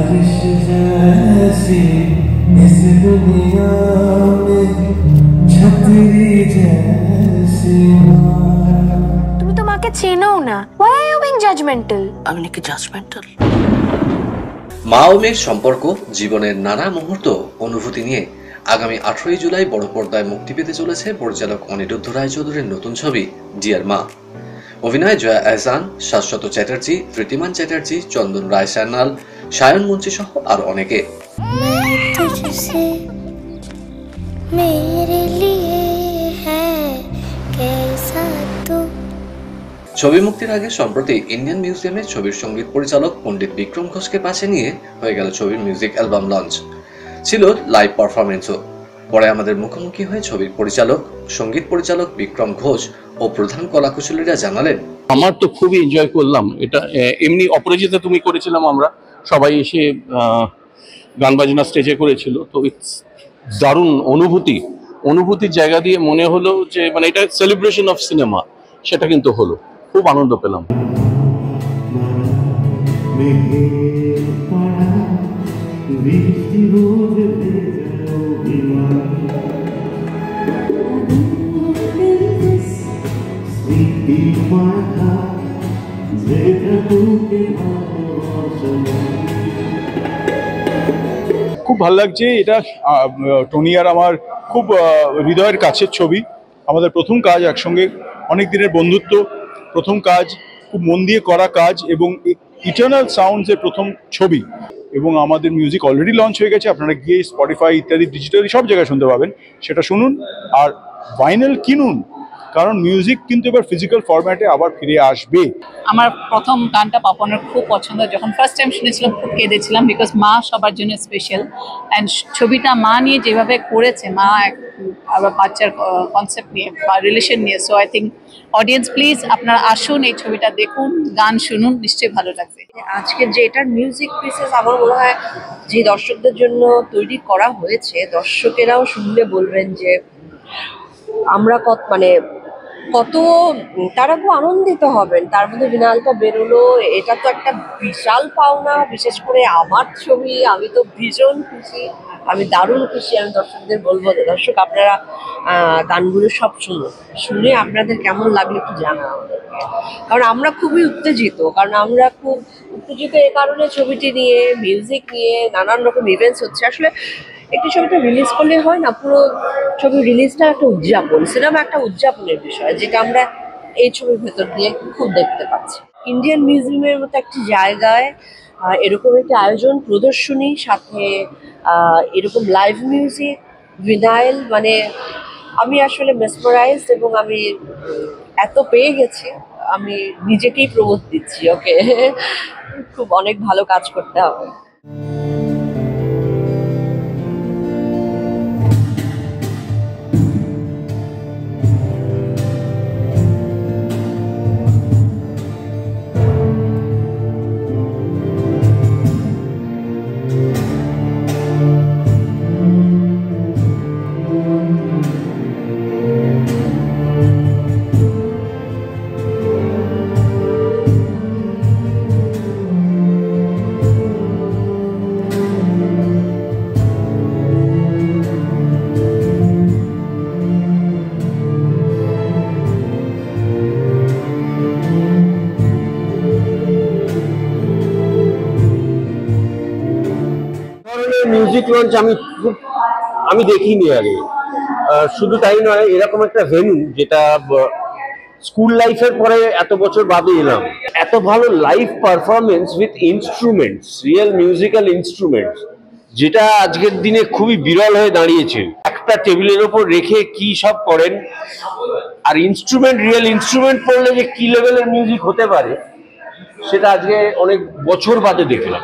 बारिश जैसी इस दुनिया में छतरी जैसी তুমি তো মাকে চেনো না। Why are you being judgmental? আমি নাকি জাজমেন্টাল? মা ও মেয়ের সম্পর্ক, জীবনের নানা মুহূর্ত, অনুভূতি নিয়ে আগামী 18 জুলাই বড় পর্দায় মুক্তি পেতে চলেছে পরিচালক অনিরুদ্ধ রায়চৌধুরীর নতুন ছবি ডিয়ার মা। অভিনয় জয়া এহসান, শাশ্বত চ্যাটার্জি, প্রীতিমান চ্যাটার্জি, চন্দন রায় সান্যাল, সায়ন মুন্সি সহ আরো অনেকে। ছবি মুক্তির আগে সম্প্রতি ইন্ডিয়ান মিউজিয়ামে ছবির সঙ্গীত পরিচালক পণ্ডিত বিক্রম ঘোষকে পাশে নিয়ে হয়ে গেল ছবির মিউজিক অ্যালবাম লঞ্চ। ছিল লাইভ পারফরমেন্সও। পরে আমাদের মুখোমুখি হয়ে ছবির পরিচালক, সঙ্গীত পরিচালক বিক্রম ঘোষ ও প্রধান কলাকুশলীরা জানালেন, আমার তো খুবই এনজয় করলাম এটা। এমনি অপরাজিতা তুমি করেছিলাম, আমরা সবাই এসে গান বাজনা স্টেজে করেছিল, তো ইটস দারুণ অনুভূতির জায়গা দিয়ে মনে হলো যে মানে এটা সেলিব্রেশন অফ সিনেমা, সেটা কিন্তু হলো, খুব আনন্দ পেলাম। খুব ভালো লাগছে এটা। টনি আর আমার খুব হৃদয়ের কাছের ছবি, আমাদের প্রথম কাজ একসঙ্গে, অনেক দিনের বন্ধুত্ব, প্রথম কাজ, খুব মন দিয়ে করা কাজ এবং ইটারনাল সাউন্ডসের প্রথম ছবি। এবং আমাদের মিউজিক অলরেডি লঞ্চ হয়ে গেছে, আপনারা গিয়ে স্পটিফাই ইত্যাদি ডিজিটালি সব জায়গায় শুনতে পাবেন, সেটা শুনুন। আর ভাইনাল কিনুন, কারণ মিউজিক কিন্তু এবার ফিজিক্যাল ফরম্যাটে আবার ফিরে আসবে। আমার প্রথম গানটা পাপনের খুব পছন্দ, যখন ফার্স্ট টাইম শুনেছিলাম খুব কেঁদেছিলাম, বিকজ মা সবার জন্য স্পেশাল। অ্যান্ড ছবিটা মা নিয়ে যেভাবে করেছে, মা আবার বাচ্চার কনসেপ্ট নিয়ে বা রিলেশন নিয়ে, so I think audience please আপনারা আসুন, এই ছবিটা দেখুন, গান শুনুন, নিশ্চয়ই ভালো লাগবে। আজকের যে এটার মিউজিক পিসেস আমার মনে হয় যে দর্শকদের জন্য তৈরি করা হয়েছে, দর্শকেরাও শুনলে বলবেন যে আমরা কত তারা খুব আনন্দিত হবেন। তার মধ্যে বিনালটা বেরোলো, এটা তো একটা বিশাল পাওনা। বিশেষ করে আমার ছবি, আমি তো ভীষণ খুশি, আমি দারুণ খুশি। আমি দর্শকদের বলবো, দর্শক আপনারা গানগুলো সব শুনে আপনাদের কেমন লাগলো একটু জানা আমাদেরকে, কারণ আমরা খুবই উত্তেজিত। এ কারণে ছবিটি নিয়ে, মিউজিক নিয়ে নানান রকম ইভেন্টস হচ্ছে। আসলে একটি ছবিটা রিলিজ করলে হয় না, পুরো ছবি রিলিজটা একটা উদযাপন, সিনেমা একটা উদযাপনের বিষয়, যেটা আমরা এই ছবির ভেতর দিয়ে খুব দেখতে পাচ্ছি। ইন্ডিয়ান মিউজিয়ামের মতো একটি জায়গায় এরকম একটি আয়োজন, প্রদর্শনী, সাথে এরকম লাইভ মিউজিক, ভিনাইল, মানে আমি আসলে মেসমারাইজড এবং আমি এত পেয়ে গেছি, আমি নিজেকেই প্রবোধ দিচ্ছি, ওকে খুব অনেক ভালো কাজ করতে হবে। মিউজিক লঞ্চ আমি দেখিনি আগে। শুধু তাই নয়, এরকম একটা ভেন্যু যেটা স্কুল লাইফের পরে এত বছর বাদে এলাম, এত ভালো live performance with instruments, real musical instruments, যেটা আজকের দিনে খুবই বিরল হয়ে দাঁড়িয়েছে। একটা টেবিলের ওপর রেখে কি সব করেন, আর রিয়েল ইনস্ট্রুমেন্ট পড়লে যে কি লেভেলের মিউজিক হতে পারে, সেটা আজকে অনেক বছর বাদে দেখলাম।